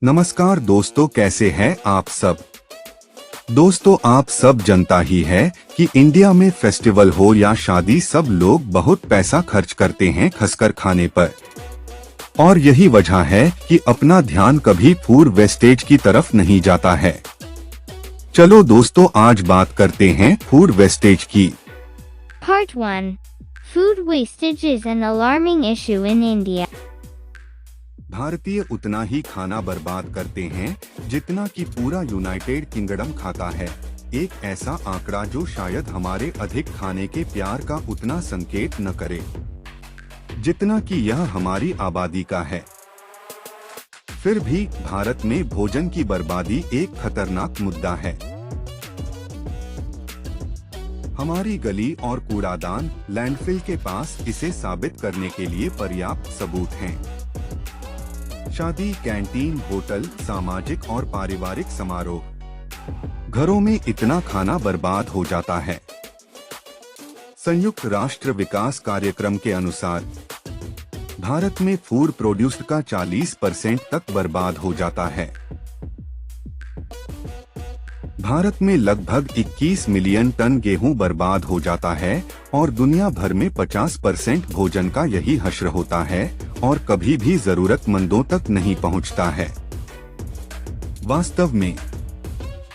नमस्कार दोस्तों, कैसे हैं आप सब। दोस्तों, आप सब जानता ही है कि इंडिया में फेस्टिवल हो या शादी, सब लोग बहुत पैसा खर्च करते हैं खासकर खाने पर। और यही वजह है कि अपना ध्यान कभी फूड वेस्टेज की तरफ नहीं जाता है। चलो दोस्तों, आज बात करते हैं फूड वेस्टेज की। Part 1. Food wastage is an alarming issue in India. भारतीय उतना ही खाना बर्बाद करते हैं जितना कि पूरा यूनाइटेड किंगडम खाता है। एक ऐसा आंकड़ा जो शायद हमारे अधिक खाने के प्यार का उतना संकेत न करे जितना कि यह हमारी आबादी का है। फिर भी भारत में भोजन की बर्बादी एक खतरनाक मुद्दा है। हमारी गली और कूड़ादान लैंडफिल के पास इसे साबित करने के लिए पर्याप्त सबूत हैं। शादी, कैंटीन, होटल, सामाजिक और पारिवारिक समारोह, घरों में इतना खाना बर्बाद हो जाता है। संयुक्त राष्ट्र विकास कार्यक्रम के अनुसार भारत में फूड प्रोड्यूस का 40% तक बर्बाद हो जाता है। भारत में लगभग 21 मिलियन टन गेहूं बर्बाद हो जाता है और दुनिया भर में 50% भोजन का यही हश्र होता है और कभी भी जरूरतमंदों तक नहीं पहुंचता है। वास्तव में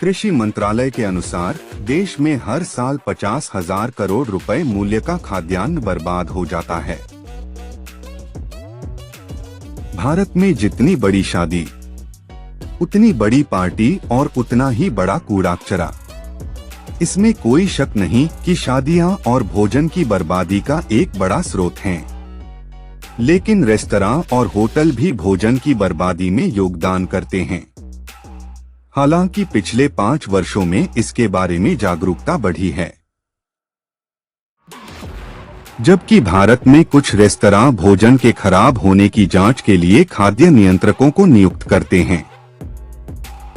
कृषि मंत्रालय के अनुसार देश में हर साल 50,000 करोड़ रुपए मूल्य का खाद्यान्न बर्बाद हो जाता है। भारत में जितनी बड़ी शादी, उतनी बड़ी पार्टी और उतना ही बड़ा कूड़ा कचरा। इसमें कोई शक नहीं कि शादियां और भोजन की बर्बादी का एक बड़ा स्रोत हैं। लेकिन रेस्तरां और होटल भी भोजन की बर्बादी में योगदान करते हैं। हालांकि पिछले 5 वर्षों में इसके बारे में जागरूकता बढ़ी है। जबकि भारत में कुछ रेस्तरां भोजन के खराब होने की जांच के लिए खाद्य नियंत्रकों को नियुक्त करते हैं,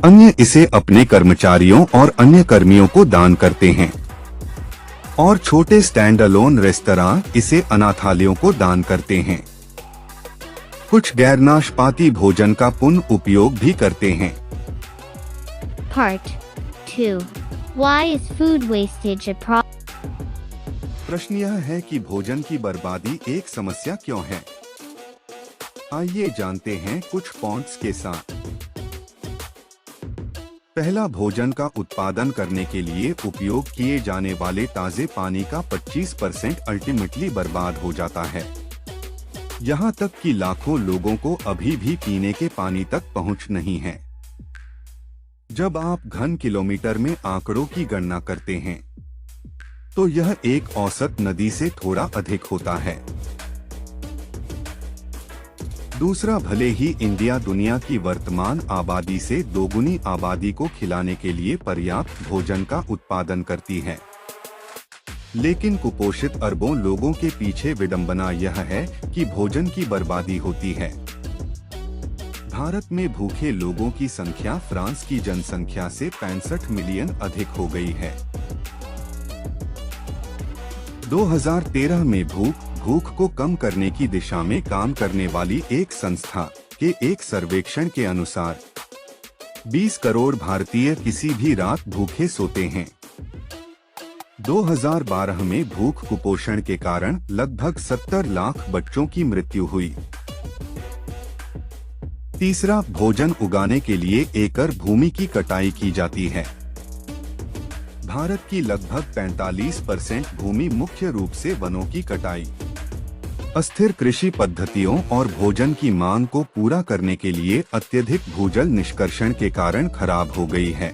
अन्य इसे अपने कर्मचारियों और अन्य कर्मियों को दान करते हैं और छोटे स्टैंड अलोन रेस्तरां इसे अनाथालयों को दान करते हैं। कुछ गैर नाशपाती भोजन का पुनः उपयोग भी करते हैं। Part 2. Why is food wastage a problem? प्रश्न यह है कि भोजन की बर्बादी एक समस्या क्यों है। आइए जानते हैं कुछ पॉइंट्स के साथ। पहला, भोजन का उत्पादन करने के लिए उपयोग किए जाने वाले ताजे पानी का 25% अल्टीमेटली बर्बाद हो जाता है। यहाँ तक कि लाखों लोगों को अभी भी पीने के पानी तक पहुँच नहीं है। जब आप घन किलोमीटर में आंकड़ों की गणना करते हैं तो यह एक औसत नदी से थोड़ा अधिक होता है। दूसरा, भले ही इंडिया दुनिया की वर्तमान आबादी से दोगुनी आबादी को खिलाने के लिए पर्याप्त भोजन का उत्पादन करती है, लेकिन कुपोषित अरबों लोगों के पीछे विडंबना यह है कि भोजन की बर्बादी होती है। भारत में भूखे लोगों की संख्या फ्रांस की जनसंख्या से 65 मिलियन अधिक हो गई है। 2013 में भूख को कम करने की दिशा में काम करने वाली एक संस्था के एक सर्वेक्षण के अनुसार 20 करोड़ भारतीय किसी भी रात भूखे सोते हैं। 2012 में भूख कुपोषण के कारण लगभग 70 लाख बच्चों की मृत्यु हुई। तीसरा, भोजन उगाने के लिए एकड़ भूमि की कटाई की जाती है। भारत की लगभग 45% भूमि मुख्य रूप से वनों की कटाई, अस्थिर कृषि पद्धतियों और भोजन की मांग को पूरा करने के लिए अत्यधिक भूजल निष्कर्षण के कारण खराब हो गई है।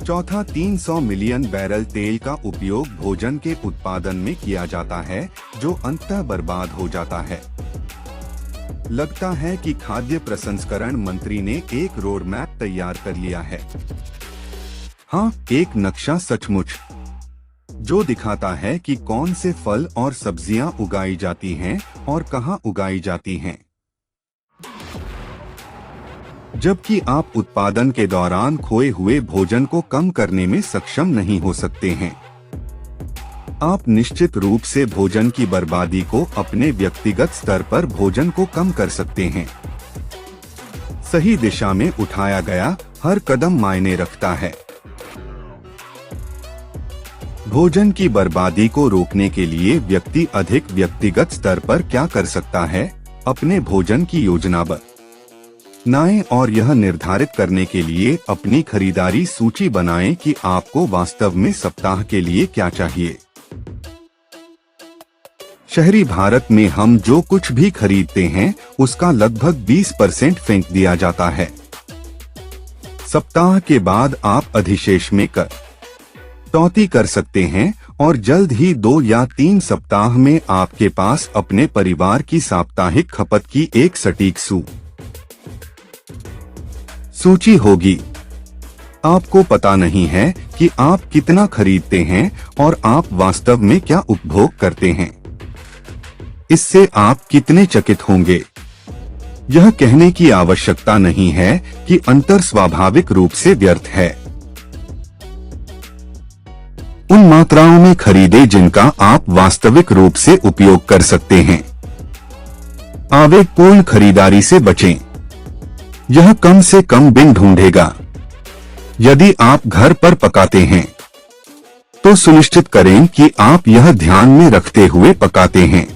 चौथा, 300 मिलियन बैरल तेल का उपयोग भोजन के उत्पादन में किया जाता है जो अंततः बर्बाद हो जाता है। लगता है कि खाद्य प्रसंस्करण मंत्री ने एक रोड मैप तैयार कर लिया है। हाँ, एक नक्शा सचमुच, जो दिखाता है कि कौन से फल और सब्जियां उगाई जाती हैं और कहां उगाई जाती हैं। जबकि आप उत्पादन के दौरान खोए हुए भोजन को कम करने में सक्षम नहीं हो सकते हैं। आप निश्चित रूप से भोजन की बर्बादी को अपने व्यक्तिगत स्तर पर भोजन को कम कर सकते हैं। सही दिशा में उठाया गया हर कदम मायने रखता है। भोजन की बर्बादी को रोकने के लिए व्यक्ति अधिक व्यक्तिगत स्तर पर क्या कर सकता है? अपने भोजन की योजना बनाएं और यह निर्धारित करने के लिए अपनी खरीदारी सूची बनाएं कि आपको वास्तव में सप्ताह के लिए क्या चाहिए। शहरी भारत में हम जो कुछ भी खरीदते हैं उसका लगभग 20% फेंक दिया जाता है। सप्ताह के बाद आप अधिशेष में कटौती कर सकते हैं और जल्द ही 2 या 3 सप्ताह में आपके पास अपने परिवार की साप्ताहिक खपत की एक सटीक सूची होगी। आपको पता नहीं है कि आप कितना खरीदते हैं और आप वास्तव में क्या उपभोग करते हैं। इससे आप कितने चकित होंगे। यह कहने की आवश्यकता नहीं है कि अंतर स्वाभाविक रूप से व्यर्थ है। उन मात्राओं में खरीदे जिनका आप वास्तविक रूप से उपयोग कर सकते हैं। आवेगपूर्ण खरीदारी से बचें। यह कम से कम बिन ढूंढेगा। यदि आप घर पर पकाते हैं तो सुनिश्चित करें कि आप यह ध्यान में रखते हुए पकाते हैं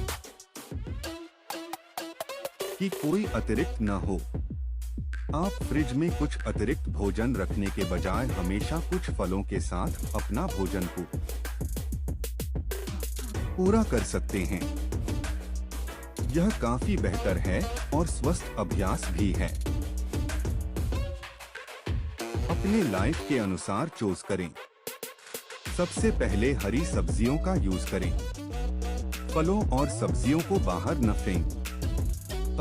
कि कोई अतिरिक्त न हो। आप फ्रिज में कुछ अतिरिक्त भोजन रखने के बजाय हमेशा कुछ फलों के साथ अपना भोजन को पूरा कर सकते हैं। यह काफी बेहतर है और स्वस्थ अभ्यास भी है। अपने लाइफ के अनुसार चॉइस करें। सबसे पहले हरी सब्जियों का यूज करें। फलों और सब्जियों को बाहर न फेंकें।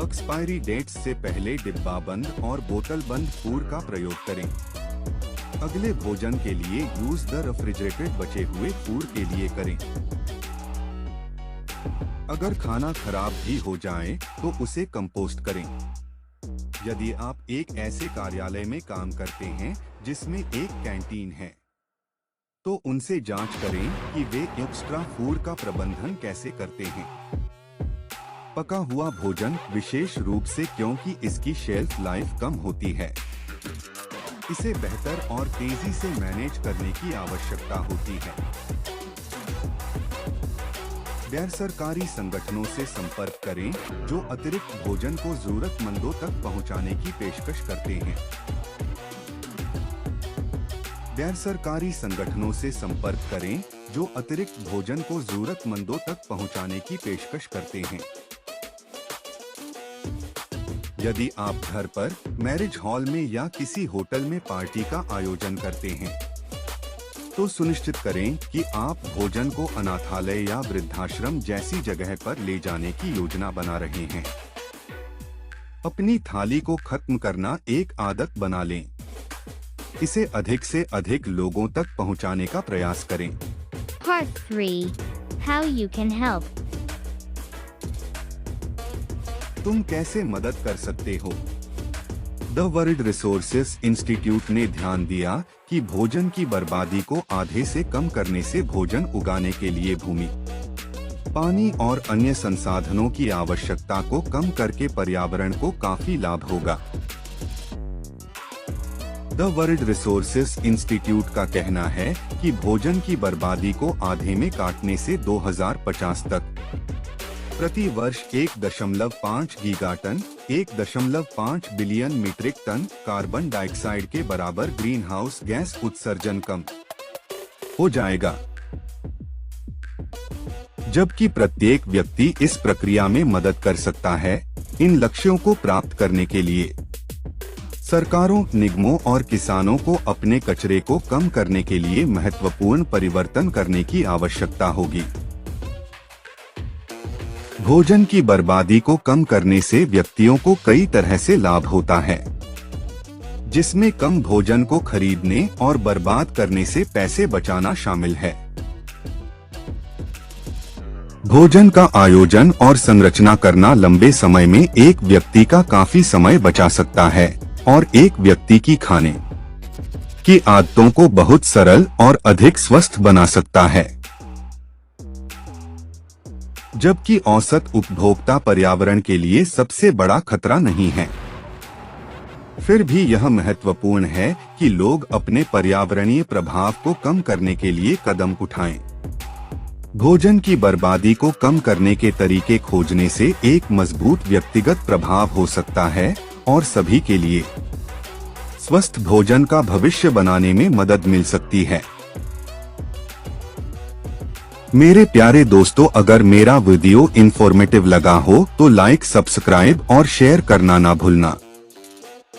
एक्सपायरी डेट्स से पहले डिब्बा बंद और बोतल बंद फूड का प्रयोग करें। अगले भोजन के लिए यूज द रेफ्रिजरेटेड बचे हुए फूड के लिए करें। अगर खाना खराब भी हो जाए तो उसे कंपोस्ट करें। यदि आप एक ऐसे कार्यालय में काम करते हैं जिसमें एक कैंटीन है तो उनसे जांच करें कि वे एक्स्ट्रा फूड का प्रबंधन कैसे करते हैं। पका हुआ भोजन विशेष रूप से क्योंकि इसकी शेल्फ लाइफ कम होती है, इसे बेहतर और तेजी से मैनेज करने की आवश्यकता होती है। गैर सरकारी संगठनों से संपर्क करें जो अतिरिक्त भोजन को जरूरतमंदों तक पहुंचाने की पेशकश करते हैं। गैर सरकारी संगठनों से संपर्क करें जो अतिरिक्त भोजन को जरूरतमंदों तक पहुंचाने की पेशकश करते हैं। यदि आप घर पर, मैरिज हॉल में या किसी होटल में पार्टी का आयोजन करते हैं तो सुनिश्चित करें कि आप भोजन को अनाथालय या वृद्धाश्रम जैसी जगह पर ले जाने की योजना बना रहे हैं। अपनी थाली को खत्म करना एक आदत बना लें। इसे अधिक से अधिक लोगों तक पहुंचाने का प्रयास करें। Part 3. How you can help. तुम कैसे मदद कर सकते हो? द वर्ल्ड रिसोर्सेस इंस्टीट्यूट ने ध्यान दिया कि भोजन की बर्बादी को आधे से कम करने से भोजन उगाने के लिए भूमि, पानी और अन्य संसाधनों की आवश्यकता को कम करके पर्यावरण को काफी लाभ होगा। द वर्ल्ड रिसोर्सेस इंस्टीट्यूट का कहना है कि भोजन की बर्बादी को आधे में काटने से 2050 तक प्रति वर्ष 1.5 gigaton 1.5 billion metric ton carbon dioxide के बराबर ग्रीन हाउस गैस उत्सर्जन कम हो जाएगा। जबकि प्रत्येक व्यक्ति इस प्रक्रिया में मदद कर सकता है। इन लक्ष्यों को प्राप्त करने के लिए सरकारों, निगमों और किसानों को अपने कचरे को कम करने के लिए महत्वपूर्ण परिवर्तन करने की आवश्यकता होगी। भोजन की बर्बादी को कम करने से व्यक्तियों को कई तरह से लाभ होता है, जिसमें कम भोजन को खरीदने और बर्बाद करने से पैसे बचाना शामिल है। भोजन का आयोजन और संरचना करना लंबे समय में एक व्यक्ति का काफी समय बचा सकता है और एक व्यक्ति की खाने की आदतों को बहुत सरल और अधिक स्वस्थ बना सकता है। जबकि औसत उपभोक्ता पर्यावरण के लिए सबसे बड़ा खतरा नहीं है। फिर भी यह महत्वपूर्ण है कि लोग अपने पर्यावरणीय प्रभाव को कम करने के लिए कदम उठाएं। भोजन की बर्बादी को कम करने के तरीके खोजने से एक मजबूत व्यक्तिगत प्रभाव हो सकता है और सभी के लिए स्वस्थ भोजन का भविष्य बनाने में मदद मिल सकती है। मेरे प्यारे दोस्तों, अगर मेरा वीडियो इंफॉर्मेटिव लगा हो तो लाइक, सब्सक्राइब और शेयर करना ना भूलना।